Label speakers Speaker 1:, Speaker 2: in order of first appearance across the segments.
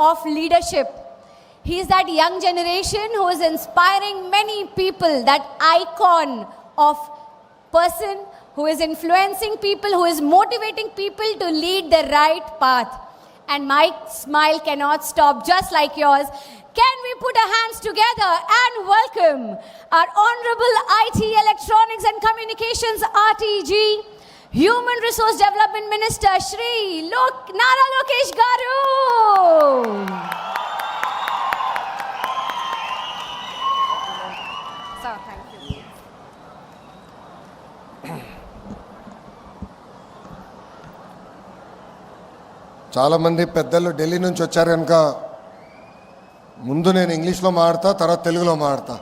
Speaker 1: of leadership. He is that young generation who is inspiring many people, that icon of person who is influencing people, who is motivating people to lead the right path. And my smile cannot stop, just like yours. Can we put our hands together and welcome our Honorable IT, Electronics and Communications RTG, Human Resource Development Minister, Shri Nara Lokesh Garu. Sir, thank you.
Speaker 2: చాలా మంది పెద్దలు ఢిల్లీ నుంచి వచ్చారు కనుక ముందు నేను ఇంగ్లీష్లో మాట్లాడతా, తర్వాత తెలుగులో మాట్లాడతా.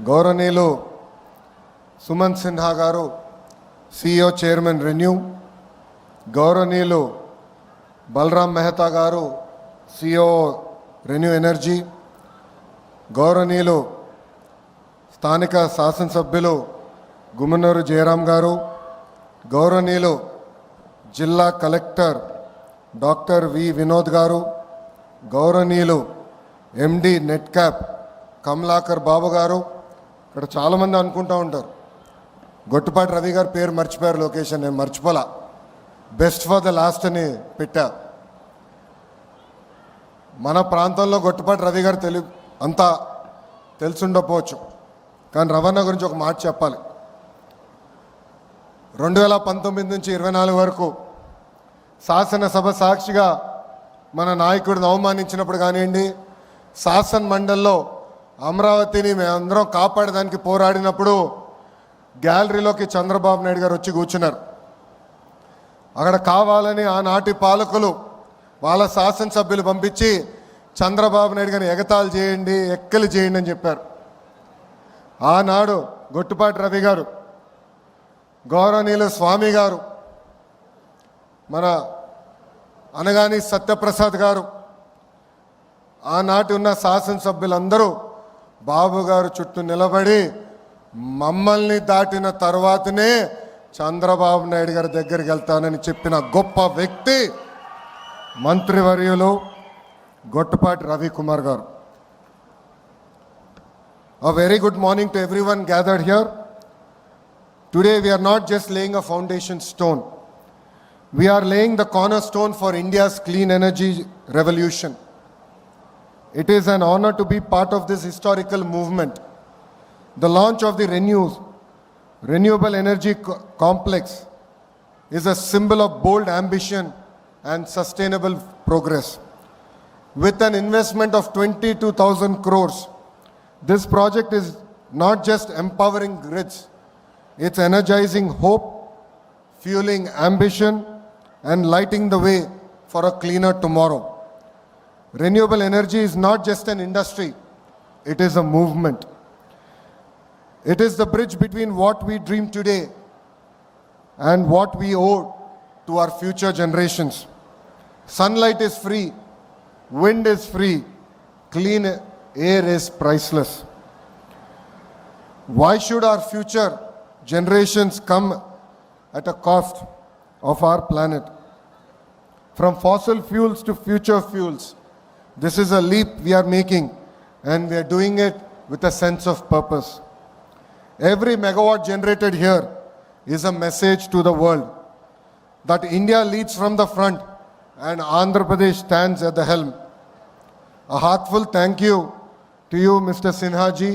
Speaker 2: గౌరవనీయులు సుమన్ సిన్హా గారు, CEO చైర్మన్ రెన్యూ, గౌరవనీయులు బలరాం మెహతా గారు, CEO రెన్యూ ఎనర్జీ, గౌరవనీయులు స్థానిక శాసనసభ్యులు గుమ్మనూరు జయరాం గారు, గౌరవనీయులు జిల్లా కలెక్టర్ డాక్టర్ వి వినోద్ గారు, గౌరవనీయులు MD నెట్క్యాప్ కమలాకర్ బాబు గారు. ఇక్కడ చాలామంది అనుకుంటూ ఉంటారు గొట్టుపాటి రవి గారు పేరు మర్చిపోయారు, లొకేషన్ నేను మర్చిపోలా, బెస్ట్ ఫర్ ద లాస్ట్ అని పెట్టా. మన ప్రాంతంలో గొట్టుపాటి రవి గారు అంతా తెలుసుండకపోవచ్చు, కానీ రవాణా గురించి ఒక మాట చెప్పాలి. 2019 నుంచి 24 వరకు శాసనసభ సాక్షిగా మన నాయకుడిని అవమానించినప్పుడు కానివ్వండి, శాసన మండలిలో అమరావతిని మేమందరం కాపాడడానికి పోరాడినప్పుడు గ్యాలరీలోకి చంద్రబాబు నాయుడు గారు వచ్చి కూర్చున్నారు. అక్కడ కావాలని ఆనాటి పాలకులు వాళ్ళ శాసనసభ్యులు పంపించి చంద్రబాబు నాయుడు గారిని ఎగతాళి చేయండి, ఎక్కలు చేయండి అని చెప్పారు. ఆనాడు గొట్టుపాటి రవి గారు, గౌరవనీయులు స్వామి గారు, మన అనగాని సత్యప్రసాద్ గారు, ఆనాటి ఉన్న శాసనసభ్యులందరూ బాబు గారు చుట్టూ నిలబడి మమ్మల్ని దాటిన తర్వాతనే చంద్రబాబు నాయుడు గారి దగ్గరికి వెళ్తానని చెప్పిన గొప్ప వ్యక్తి మంత్రివర్యులు గొట్టుపాటి రవికుమార్ గారు. A very good morning to everyone gathered here. Today we are not just laying a foundation stone. We are laying the cornerstone for India's clean energy revolution. It is an honor to be part of this historical movement. The launch of the Renewable Energy Complex is a symbol of bold ambition and sustainable progress. With an investment of 22,000 crores, this project is not just empowering grids, it's energizing hope, fueling ambition, and lighting the way for a cleaner tomorrow. Renewable energy is not just an industry, it is a movement. It is the bridge between what we dream today and what we owe to our future generations. Sunlight is free, wind is free, clean air is priceless. Why should our future generations come at a cost of our planet? From fossil fuels to future fuels, this is a leap we are making, and we are doing it with a sense of purpose. Every megawatt generated here is a message to the world that India leads from the front and Andhra Pradesh stands at the helm. A heartfelt thank you to you, Mr. Sinha ji,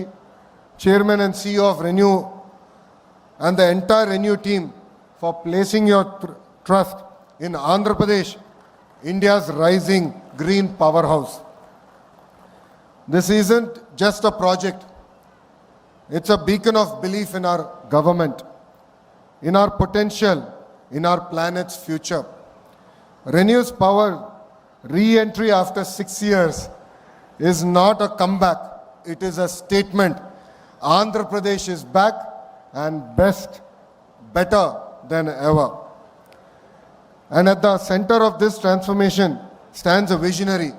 Speaker 2: Chairman and CEO of Renew, and the entire Renew team for placing your trust in Andhra Pradesh, India's rising green powerhouse. This isn't just a project, it's a beacon of belief in our government, in our potential, in our planet's future. Renew's power re-entry after 6 years is not a comeback, it is a statement. Andhra Pradesh is back and better than ever. And at the center of this transformation stands a visionary,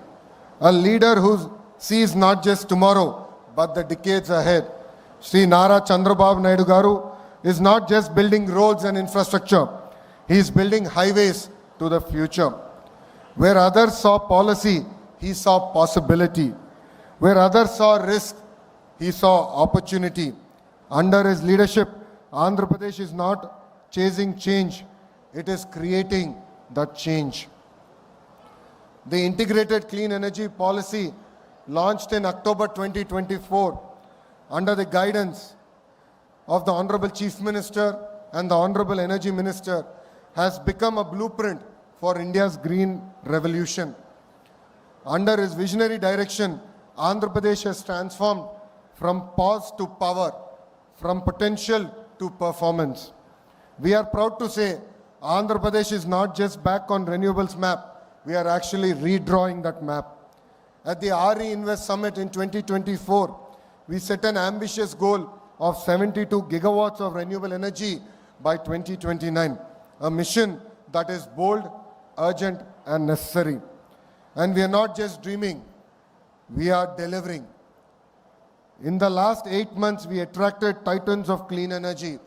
Speaker 2: a leader who sees not just tomorrow but the decades ahead. Shri Nara Chandrababu Naidu Garu is not just building roads and infrastructure, he is building highways, to the future. Where others saw policy, he saw possibility. Where others saw risk, he saw opportunity. Under his leadership, Andhra Pradesh is not chasing change, it is creating that change. The integrated clean energy policy launched in October 2024 under the guidance of the Honorable Chief Minister and the Honorable Energy Minister has become a blueprint for India's green revolution. Under his visionary direction, Andhra Pradesh has transformed from pause to power, from potential to performance. We are proud to say Andhra Pradesh is not just back on renewables map, we are actually redrawing that map. At the RE Invest Summit in 2024, we set an ambitious goal of 72 gigawatts of renewable energy by 2029, a mission that is bold, urgent and necessary. And we are not just dreaming, we are delivering. In the last 8 months, we attracted titans of clean energy.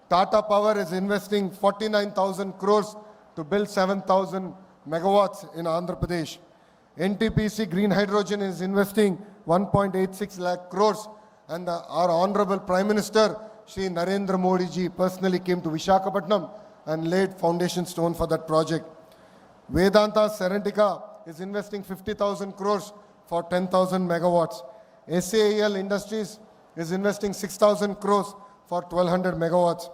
Speaker 2: Tata Power is investing 49,000 crores to build 7,000 megawatts in Andhra Pradesh. NTPC Green Hydrogen is investing 1.86 lakh crores, and our Honorable Prime Minister, Shri Narendra Modi ji, personally came to Visakhapatnam and laid foundation stone for that project. Vedanta Serentica is investing 50,000 crores for 10,000 megawatts. SAEL Industries is investing 6,000 crores for 1,200 megawatts.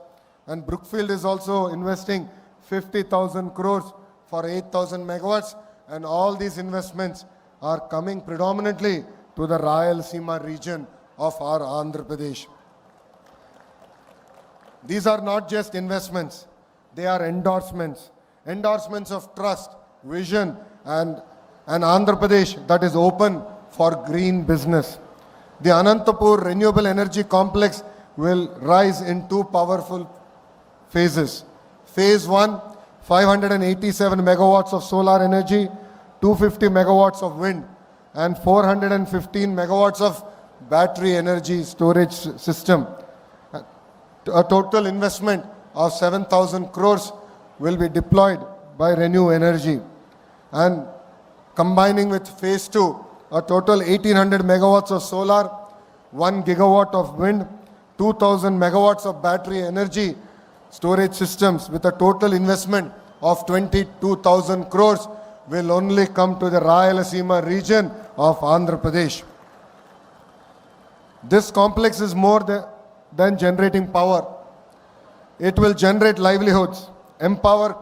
Speaker 2: And Brookfield is also investing 50,000 crores for 8,000 megawatts. And all these investments are coming predominantly to the Rayalaseema region of our Andhra Pradesh. These are not just investments, they are endorsements. Endorsements of trust, vision and Andhra Pradesh that is open for green business. The Anantapur Renewable Energy Complex will rise in two powerful phases. Phase 1, 587 megawatts of solar energy, 250 megawatts of wind and 415 megawatts of battery energy storage system. A total investment of 7,000 crores will be deployed by Renew Energy. And combining with phase 2, a total 1,800 megawatts of solar, 1 gigawatt of wind, 2,000 megawatts of battery energy storage systems with a total investment of 22,000 crores will only come to the Rayalaseema region of Andhra Pradesh. This complex is more than generating power. It will generate livelihoods, empower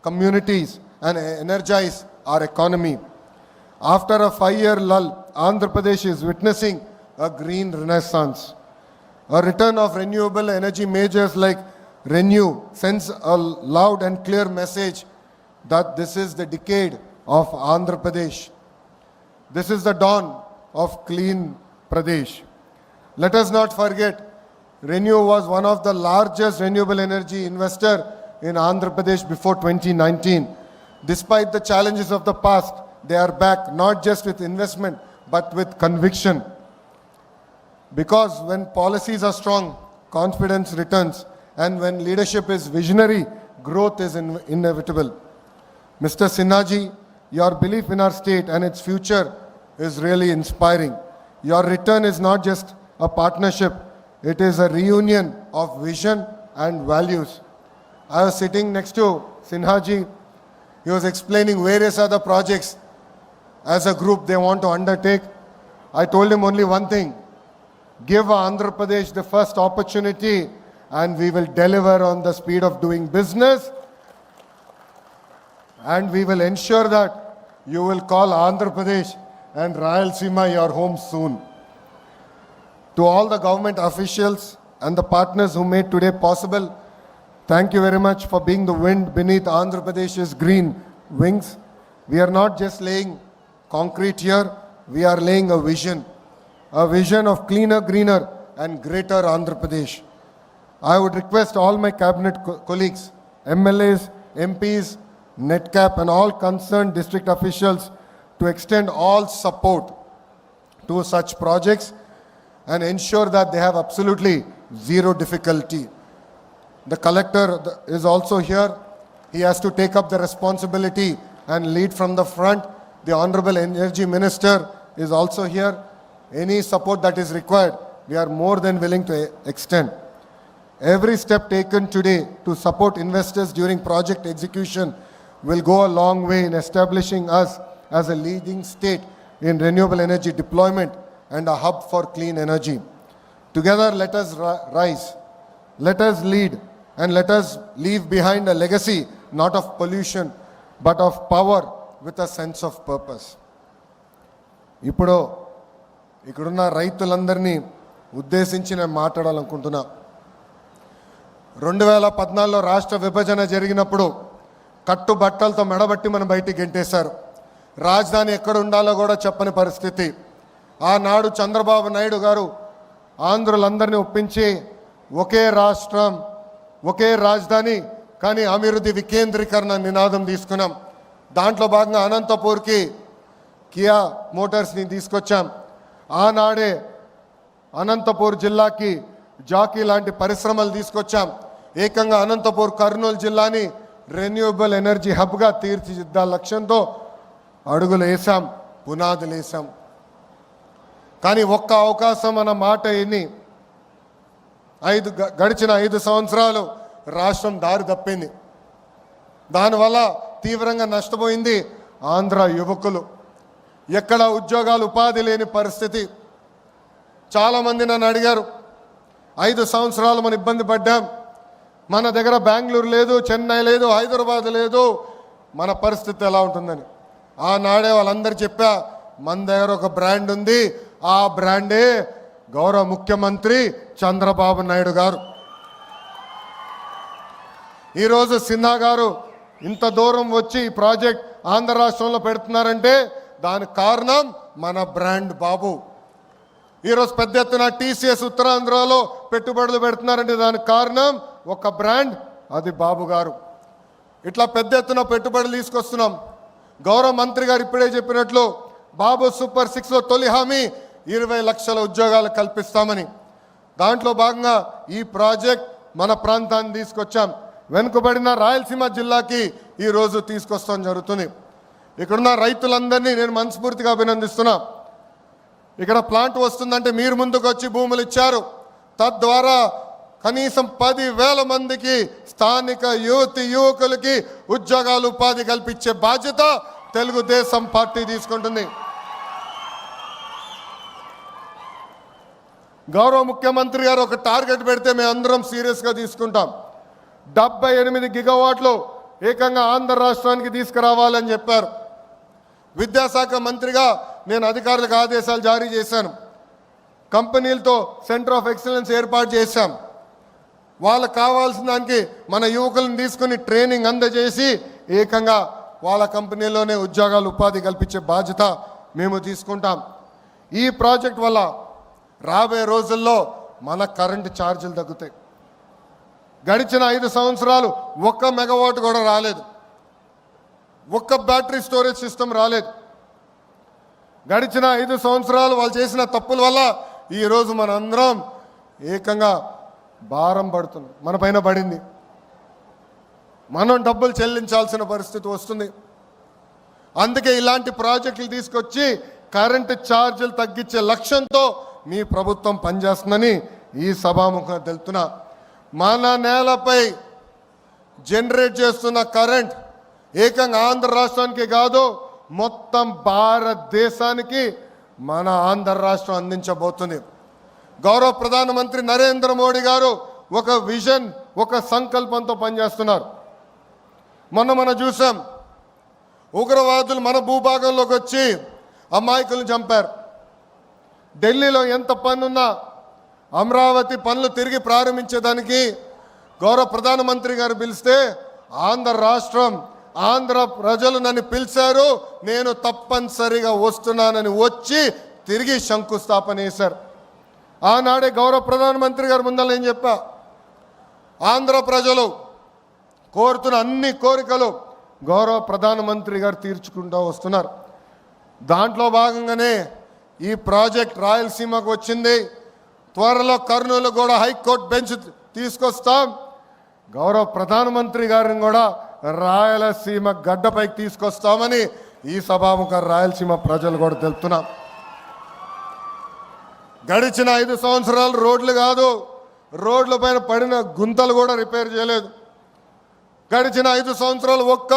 Speaker 2: communities and energize our economy. After a 5-year lull, Andhra Pradesh is witnessing a green renaissance. A return of renewable energy majors like Renew sends a loud and clear message that this is the decade of Andhra Pradesh. This is the dawn of clean Pradesh. Let us not forget, Renew was one of the largest renewable energy investor in Andhra Pradesh before 2019. Despite the challenges of the past, they are back not just with investment but with conviction. Because when policies are strong, confidence returns, and when leadership is visionary, growth is inevitable. Mr. Sinha ji, your belief in our state and its future is really inspiring. Your return is not just a partnership, it is a reunion of vision and values. I was sitting next to Sinha ji. He was explaining various other projects as a group they want to undertake. I told him only one thing: give Andhra Pradesh the first opportunity and we will deliver on the speed of doing business, and we will ensure that you will call Andhra Pradesh and Rayalaseema your home soon. To all the government officials and the partners who made today possible, thank you very much for being the wind beneath Andhra Pradesh's green wings. We are not just laying concrete here, we are laying a vision of cleaner, greener and greater Andhra Pradesh. I would request all my cabinet colleagues, MLAs, MPs, NETCAP and all concerned district officials to extend all support to such projects and ensure that they have absolutely zero difficulty. The collector is also here. he has to take up the responsibility and lead from the front. The Honorable Energy Minister is also here. Any support that is required, we are more than willing to extend. Every step taken today to support investors during project execution will go a long way in establishing us as a leading state in renewable energy deployment and a hub for clean energy. Together, let us rise, let us lead, and let us leave behind a legacy not of pollution but of power with a sense of purpose. ఇప్పుడు ఇక్కడున్న రైతులందరినీ ఉద్దేశించి నేను మాట్లాడాలనుకుంటున్నా. 2014లో రాష్ట్ర విభజన జరిగినప్పుడు కట్టుబట్టలతో మెడబట్టి మనం బయటికి గెంటేశారు. రాజధాని ఎక్కడ ఉండాలో కూడా చెప్పని పరిస్థితి. ఆనాడు చంద్రబాబు నాయుడు గారు ఆంధ్రులందరినీ ఒప్పించి ఒకే రాష్ట్రం ఒకే రాజధాని కానీ అభివృద్ధి వికేంద్రీకరణ నినాదం తీసుకున్నాం. దాంట్లో భాగంగా అనంతపూర్కి కియా మోటార్స్ని తీసుకొచ్చాం. ఆనాడే అనంతపూర్ జిల్లాకి జాకీ లాంటి పరిశ్రమలు తీసుకొచ్చాం. ఏకంగా అనంతపూర్ కర్నూలు జిల్లాని రెన్యూవబుల్ ఎనర్జీ హబ్గా తీర్చిదిద్దాల లక్ష్యంతో అడుగులు వేసాం, పునాదులు వేసాం. కానీ ఒక్క అవకాశం అన్న మాట ఎన్ని గడిచిన 5 సంవత్సరాలు రాష్ట్రం దారి తప్పింది. దానివల్ల తీవ్రంగా నష్టపోయింది ఆంధ్ర యువకులు. ఎక్కడ ఉద్యోగాలు ఉపాధి లేని పరిస్థితి. చాలామంది నన్ను అడిగారు, 5 సంవత్సరాలు మనం ఇబ్బంది పడ్డాం, మన దగ్గర బెంగళూరు లేదు, చెన్నై లేదు, హైదరాబాద్ లేదు, మన పరిస్థితి ఎలా ఉంటుందని. ఆనాడే వాళ్ళందరూ చెప్పా, మన దగ్గర ఒక బ్రాండ్ ఉంది, ఆ బ్రాండే గౌరవ ముఖ్యమంత్రి చంద్రబాబు నాయుడు గారు. ఈరోజు సిన్హా గారు ఇంత దూరం వచ్చి ఈ ప్రాజెక్ట్ ఆంధ్ర రాష్ట్రంలో పెడుతున్నారంటే దానికి కారణం మన బ్రాండ్ బాబు. ఈరోజు పెద్ద ఎత్తున టీసీఎస్ ఉత్తరాంధ్రలో పెట్టుబడులు పెడుతున్నారంటే దానికి కారణం ఒక బ్రాండ్, అది బాబు గారు. ఇట్లా పెద్ద ఎత్తున పెట్టుబడులు తీసుకొస్తున్నాం. గౌరవ మంత్రి గారు ఇప్పుడే చెప్పినట్లు బాబు సూపర్ 6లో తొలి హామీ 20 లక్షల ఉద్యోగాలు కల్పిస్తామని. దాంట్లో భాగంగా ఈ ప్రాజెక్ట్ మన ప్రాంతాన్ని తీసుకొచ్చాం. వెనుకబడిన రాయలసీమ జిల్లాకి ఈరోజు తీసుకొస్తాం జరుగుతుంది. ఇక్కడున్న రైతులందరినీ నేను మనస్ఫూర్తిగా అభినందిస్తున్నా. ఇక్కడ ప్లాంట్ వస్తుందంటే మీరు ముందుకు వచ్చి భూములు ఇచ్చారు. తద్వారా కనీసం 10,000 మందికి స్థానిక యువకులకి ఉద్యోగాలు ఉపాధి కల్పించే బాధ్యత తెలుగుదేశం పార్టీ తీసుకుంటుంది. గౌరవ ముఖ్యమంత్రి గారు ఒక టార్గెట్ పెడితే మేము అందరం సీరియస్గా తీసుకుంటాం. 78 గిగావాట్లు ఏకంగా ఆంధ్ర రాష్ట్రానికి తీసుకురావాలని చెప్పారు. విద్యాశాఖ మంత్రిగా నేను అధికారులకు ఆదేశాలు జారీ చేశాను. కంపెనీలతో సెంటర్ ఆఫ్ ఎక్సలెన్స్ ఏర్పాటు చేశాం. వాళ్ళకు కావాల్సిన దానికి మన యువకులను తీసుకుని ట్రైనింగ్ అందజేసి ఏకంగా వాళ్ళ కంపెనీలోనే ఉద్యోగాలు ఉపాధి కల్పించే బాధ్యత మేము తీసుకుంటాం. ఈ ప్రాజెక్ట్ వల్ల రాబోయే రోజుల్లో మన కరెంటు ఛార్జీలు తగ్గుతాయి. గడిచిన 5 సంవత్సరాలు 1 మెగావాట్ కూడా రాలేదు, 1 బ్యాటరీ స్టోరేజ్ సిస్టమ్ రాలేదు. గడిచిన 5 సంవత్సరాలు వాళ్ళు చేసిన తప్పుల వల్ల ఈరోజు మనందరం ఏకంగా భారం పడుతుంది, మన పైన పడింది. మనం డబ్బులు చెల్లించాల్సిన పరిస్థితి వస్తుంది. అందుకే ఇలాంటి ప్రాజెక్టులు తీసుకొచ్చి కరెంటు ఛార్జీలు తగ్గించే లక్ష్యంతో మీ ప్రభుత్వం పనిచేస్తుందని ఈ సభాముఖంగా తెలుపుతున్నా. మన నేలపై జనరేట్ చేస్తున్న కరెంట్ ఏకంగా ఆంధ్ర రాష్ట్రానికి కాదు, మొత్తం భారతదేశానికి మన ఆంధ్ర రాష్ట్రం అందించబోతుంది. గౌరవ ప్రధానమంత్రి నరేంద్ర మోడీ గారు ఒక విజన్, ఒక సంకల్పంతో పనిచేస్తున్నారు. మనం చూసాం, ఉగ్రవాదులు మన భూభాగంలోకి వచ్చి అమాయకులను చంపారు. ఢిల్లీలో ఎంత పనున్నా అమరావతి పనులు తిరిగి ప్రారంభించేదానికి గౌరవ ప్రధానమంత్రి గారు పిలిస్తే ఆంధ్ర రాష్ట్రం, ఆంధ్ర ప్రజలు నన్ను పిలిచారు, నేను తప్పనిసరిగా వస్తున్నానని వచ్చి తిరిగి శంకుస్థాపన చేశారు. ఆనాడే గౌరవ ప్రధానమంత్రి గారు ముందర నేను చెప్పా, ఆంధ్ర ప్రజలు కోరుతున్న అన్ని కోరికలు గౌరవ ప్రధానమంత్రి గారు తీర్చుకుంటూ వస్తున్నారు. దాంట్లో భాగంగానే ఈ ప్రాజెక్ట్ రాయలసీమకు వచ్చింది. త్వరలో కర్నూలు కూడా హైకోర్టు బెంచ్ తీసుకొస్తాం. గౌరవ ప్రధానమంత్రి గారిని కూడా రాయలసీమ గడ్డపైకి తీసుకొస్తామని ఈ సభాముఖ రాయలసీమ ప్రజలు కూడా తెలుపుతున్నాం. గడిచిన 5 సంవత్సరాలు రోడ్లు కాదు, రోడ్ల పైన పడిన గుంతలు కూడా రిపేర్ చేయలేదు. గడిచిన 5 సంవత్సరాలు ఒక్క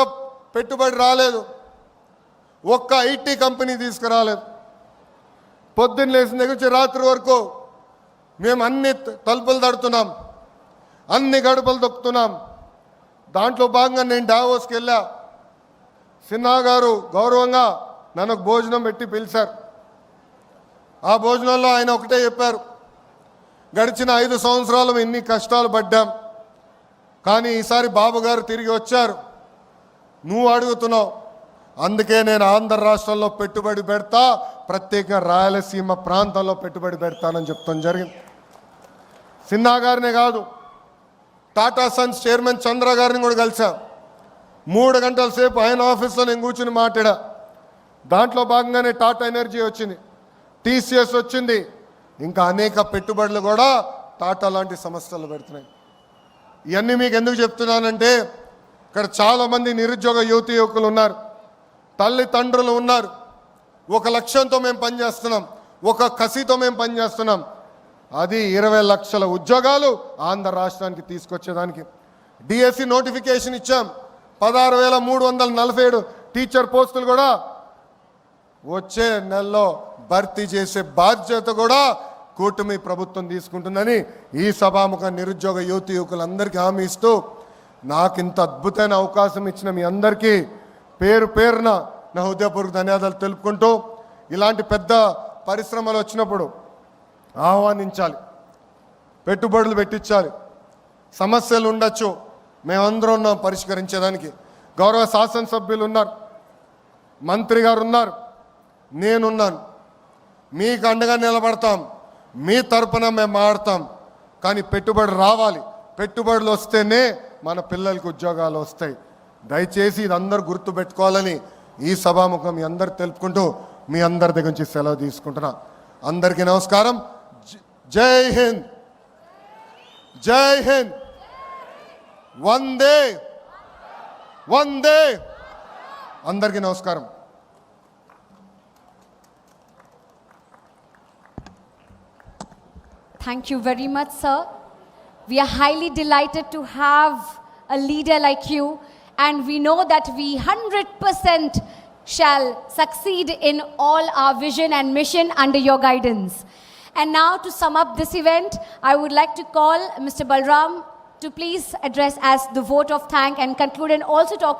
Speaker 2: పెట్టుబడి రాలేదు, ఒక్క ఐటీ కంపెనీ తీసుకురాలేదు. పొద్దున్న లేచిన దగ్గర నుంచి రాత్రి వరకు మేము అన్ని తలుపులు తడుతున్నాం, అన్ని గడపలు తొక్కుతున్నాం. దాంట్లో భాగంగా నేను డావోస్కి వెళ్ళా. సిన్హా గారు గౌరవంగా నన్ను భోజనం పెట్టి పిలిచారు. ఆ భోజనంలో ఆయన ఒకటే చెప్పారు, గడిచిన 5 సంవత్సరాలు ఎన్ని కష్టాలు పడ్డాం, కానీ ఈసారి బాబు గారు తిరిగి వచ్చారు, నువ్వు అడుగుతున్నావు, అందుకే నేను ఆంధ్ర రాష్ట్రంలో పెట్టుబడి పెడతా, ప్రత్యేకంగా రాయలసీమ ప్రాంతంలో పెట్టుబడి పెడతానని చెప్తాం జరిగింది. సిన్హా గారినే కాదు, టాటా సన్స్ చైర్మన్ చంద్ర గారిని కూడా కలిసా. 3 గంటల సేపు ఆయన ఆఫీస్లో నేను కూర్చుని మాట్లాడా. దాంట్లో భాగంగానే టాటా ఎనర్జీ వచ్చింది, టీసీఎస్ వచ్చింది, ఇంకా అనేక పెట్టుబడులు కూడా టాటా లాంటి సంస్థలు పెడుతున్నాయి. ఇవన్నీ మీకు ఎందుకు చెప్తున్నానంటే, ఇక్కడ చాలామంది నిరుద్యోగ యువకులు ఉన్నారు, తల్లిదండ్రులు ఉన్నారు. ఒక లక్ష్యంతో మేము పనిచేస్తున్నాం, ఒక కసితో మేము పనిచేస్తున్నాం. అది 20 లక్షల ఉద్యోగాలు ఆంధ్ర రాష్ట్రానికి తీసుకొచ్చేదానికి. డిఎస్సి నోటిఫికేషన్ ఇచ్చాం, 16,347 టీచర్ పోస్టులు కూడా వచ్చే నెలలో భర్తీ చేసే బాధ్యత కూడా కూటమి ప్రభుత్వం తీసుకుంటుందని ఈ సభాముఖ నిరుద్యోగ యువకులందరికీ హామీ ఇస్తూ, నాకు ఇంత అద్భుతమైన అవకాశం ఇచ్చిన మీ అందరికీ పేరు పేరున నా హృదయపూర్వక ధన్యవాదాలు తెలుపుకుంటూ, ఇలాంటి పెద్ద పరిశ్రమలు వచ్చినప్పుడు ఆహ్వానించాలి, పెట్టుబడులు పెట్టించాలి. సమస్యలు ఉండొచ్చు, మేమందరం ఉన్నాం పరిష్కరించేదానికి. గౌరవ శాసనసభ్యులు ఉన్నారు, మంత్రి గారు ఉన్నారు, నేనున్నాను, మీకు అండగా నిలబడతాం, మీ తరపున మేము మాడతాం. కానీ పెట్టుబడి రావాలి, పెట్టుబడులు వస్తేనే మన పిల్లలకి ఉద్యోగాలు వస్తాయి. దయచేసి ఇది అందరూ గుర్తుపెట్టుకోవాలని ఈ సభాముఖం మీ అందరు తెలుపుకుంటూ మీ అందరి దగ్గర నుంచి సెలవు తీసుకుంటున్నా. అందరికీ నమస్కారం. జై హింద్, జై హింద్, వందే వందే. అందరికీ నమస్కారం.
Speaker 1: Thank you very much, sir. We are highly delighted to have a leader like you, and we know that we 100% shall succeed in all our vision and mission under your guidance. And now, to sum up this event, I would like to call Mr. Balram to please address as the vote of thank and conclude, and also talk